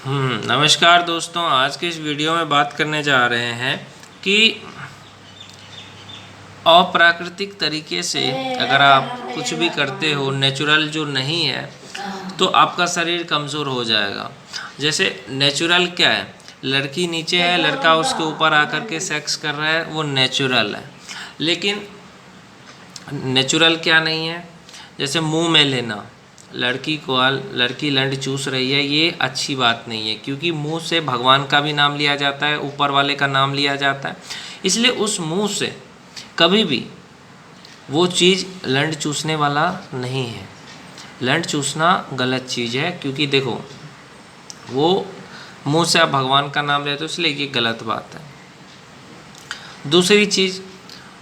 नमस्कार दोस्तों, आज के इस वीडियो में बात करने जा रहे हैं कि अप्राकृतिक तरीके से अगर आप कुछ भी करते हो, नेचुरल जो नहीं है, तो आपका शरीर कमज़ोर हो जाएगा। जैसे नेचुरल क्या है, लड़की नीचे है, लड़का उसके ऊपर आकर के सेक्स कर रहा है, वो नेचुरल है। लेकिन नेचुरल क्या नहीं है, जैसे मुंह में लेना, लड़की लंड चूस रही है, ये अच्छी बात नहीं है, क्योंकि मुंह से भगवान का भी नाम लिया जाता है, ऊपर वाले का नाम लिया जाता है। इसलिए उस मुंह से कभी भी वो चीज़ लंड चूसने वाला नहीं है। लंड चूसना गलत चीज़ है, क्योंकि देखो वो मुंह से आप भगवान का नाम लेते हो, इसलिए ये गलत बात है। दूसरी चीज़,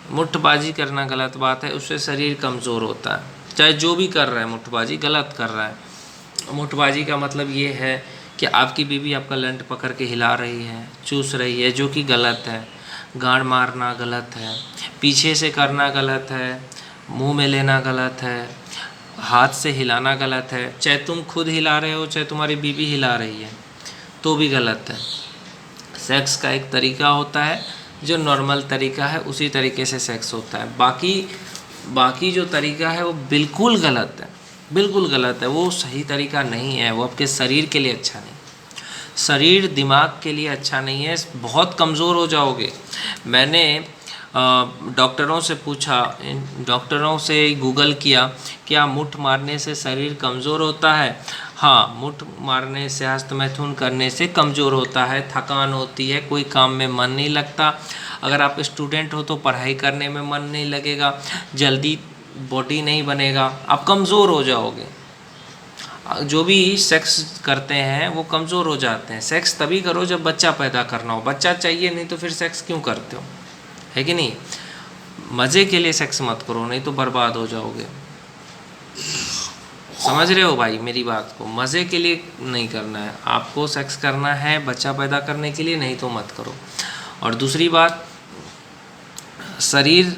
मुट्ठबाजी करना गलत बात है, उससे शरीर कमज़ोर होता है। चाहे जो भी कर रहा है मुट्ठबाजी गलत कर रहा है। मुट्ठबाजी का मतलब ये है कि आपकी बीवी आपका लंड पकड़ के हिला रही है, चूस रही है, जो कि गलत है। गांड मारना गलत है, पीछे से करना गलत है, मुंह में लेना गलत है, हाथ से हिलाना गलत है। चाहे तुम खुद हिला रहे हो, चाहे तुम्हारी बीवी हिला रही है, तो भी गलत है। सेक्स का एक तरीका होता है जो नॉर्मल तरीका है, उसी तरीके से सेक्स होता है। बाकी जो तरीका है वो बिल्कुल गलत है, बिल्कुल गलत है। वो सही तरीका नहीं है, वो आपके शरीर के लिए अच्छा नहीं, शरीर दिमाग के लिए अच्छा नहीं है, बहुत कमज़ोर हो जाओगे। मैंने डॉक्टरों से पूछा, डॉक्टरों से गूगल किया, क्या मुट्ठ मारने से शरीर कमज़ोर होता है? हाँ, मुट्ठ मारने से, हस्तमैथुन करने से कमज़ोर होता है, थकान होती है, कोई काम में मन नहीं लगता। अगर आप स्टूडेंट हो तो पढ़ाई करने में मन नहीं लगेगा, जल्दी बॉडी नहीं बनेगा, आप कमज़ोर हो जाओगे। जो भी सेक्स करते हैं वो कमज़ोर हो जाते हैं। सेक्स तभी करो जब बच्चा पैदा करना हो, बच्चा चाहिए, नहीं तो फिर सेक्स क्यों करते हो, है कि नहीं? मज़े के लिए सेक्स मत करो, नहीं तो बर्बाद हो जाओगे। समझ रहे हो भाई मेरी बात को? मज़े के लिए नहीं करना है आपको, सेक्स करना है बच्चा पैदा करने के लिए, नहीं तो मत करो। और दूसरी बात, शरीर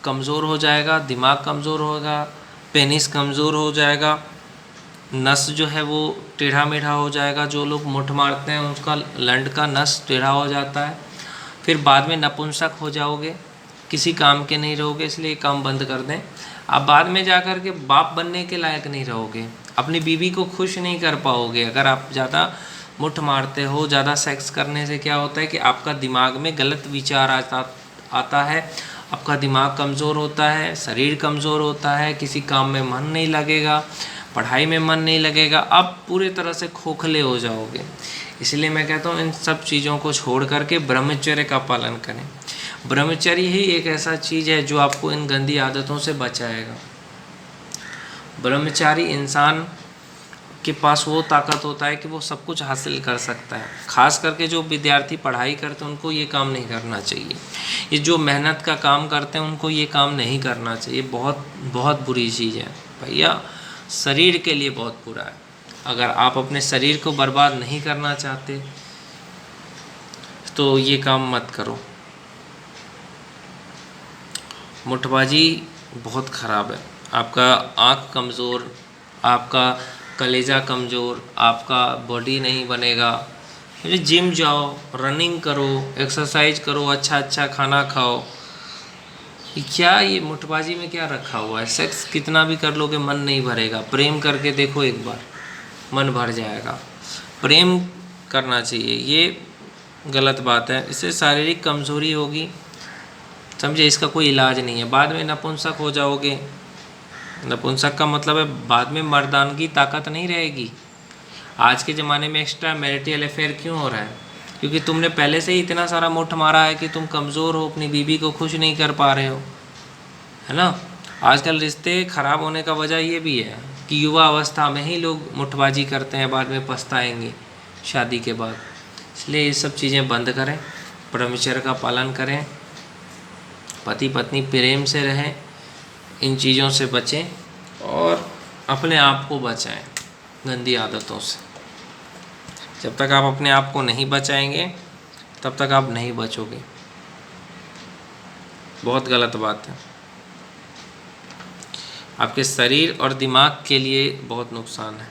कमज़ोर हो जाएगा, दिमाग कमज़ोर होगा, पेनिस कमज़ोर हो जाएगा, नस जो है वो टेढ़ा मेढ़ा हो जाएगा। जो लोग मुट्ठ मारते हैं उसका लंड का नस टेढ़ा हो जाता है। फिर बाद में नपुंसक हो जाओगे, किसी काम के नहीं रहोगे। इसलिए काम बंद कर दें। आप बाद में जाकर के बाप बनने के लायक नहीं रहोगे, अपनी बीवी को खुश नहीं कर पाओगे। अगर आप ज़्यादा मुट्ठ मारते हो, ज़्यादा सेक्स करने से क्या होता है कि आपका दिमाग में गलत विचार आता है, आपका दिमाग कमज़ोर होता है, शरीर कमज़ोर होता है, किसी काम में मन नहीं लगेगा, पढ़ाई में मन नहीं लगेगा, आप पूरे तरह से खोखले हो जाओगे। इसलिए मैं कहता हूँ इन सब चीज़ों को छोड़ करके ब्रह्मचर्य का पालन करें। ब्रह्मचर्य ही एक ऐसा चीज़ है जो आपको इन गंदी आदतों से बचाएगा। ब्रह्मचारी इंसान के पास वो ताकत होता है कि वो सब कुछ हासिल कर सकता है। खास करके जो विद्यार्थी पढ़ाई करते हैं उनको ये काम नहीं करना चाहिए। ये जो मेहनत का काम करते हैं उनको ये काम नहीं करना चाहिए। बहुत बहुत बुरी चीज़ है भैया, शरीर के लिए बहुत बुरा है। अगर आप अपने शरीर को बर्बाद नहीं करना चाहते तो ये काम मत करो। मुट्ठबाजी बहुत ख़राब है। आपका आँख कमज़ोर, आपका कलेजा कमज़ोर, आपका बॉडी नहीं बनेगा। जिम जाओ, रनिंग करो, एक्सरसाइज करो, अच्छा खाना खाओ। क्या ये मुट्ठबाजी में क्या रखा हुआ है? सेक्स कितना भी कर लोगे मन नहीं भरेगा। प्रेम करके देखो एक बार, मन भर जाएगा। प्रेम करना चाहिए, ये गलत बात है। इससे शारीरिक कमज़ोरी होगी, समझे? इसका कोई इलाज नहीं है। बाद में नपुंसक हो जाओगे। नपुंसक का मतलब है बाद में मर्दानगी ताकत नहीं रहेगी। आज के ज़माने में एक्स्ट्रा मैरिटल अफेयर क्यों हो रहा है? क्योंकि तुमने पहले से ही इतना सारा मुट्ठ मारा है कि तुम कमज़ोर हो, अपनी बीवी को खुश नहीं कर पा रहे हो, है ना? आजकल रिश्ते ख़राब होने का वजह ये भी है कि युवा अवस्था में ही लोग मुट्ठबाजी करते हैं, बाद में पछताएंगे शादी के बाद। इसलिए ये सब चीज़ें बंद करें, ब्रह्मचर्य का पालन करें, पति पत्नी प्रेम से रहें, इन चीज़ों से बचें और अपने आप को बचाएं गंदी आदतों से। जब तक आप अपने आप को नहीं बचाएंगे तब तक आप नहीं बचोगे। बहुत गलत बात है, आपके शरीर और दिमाग के लिए बहुत नुकसान है।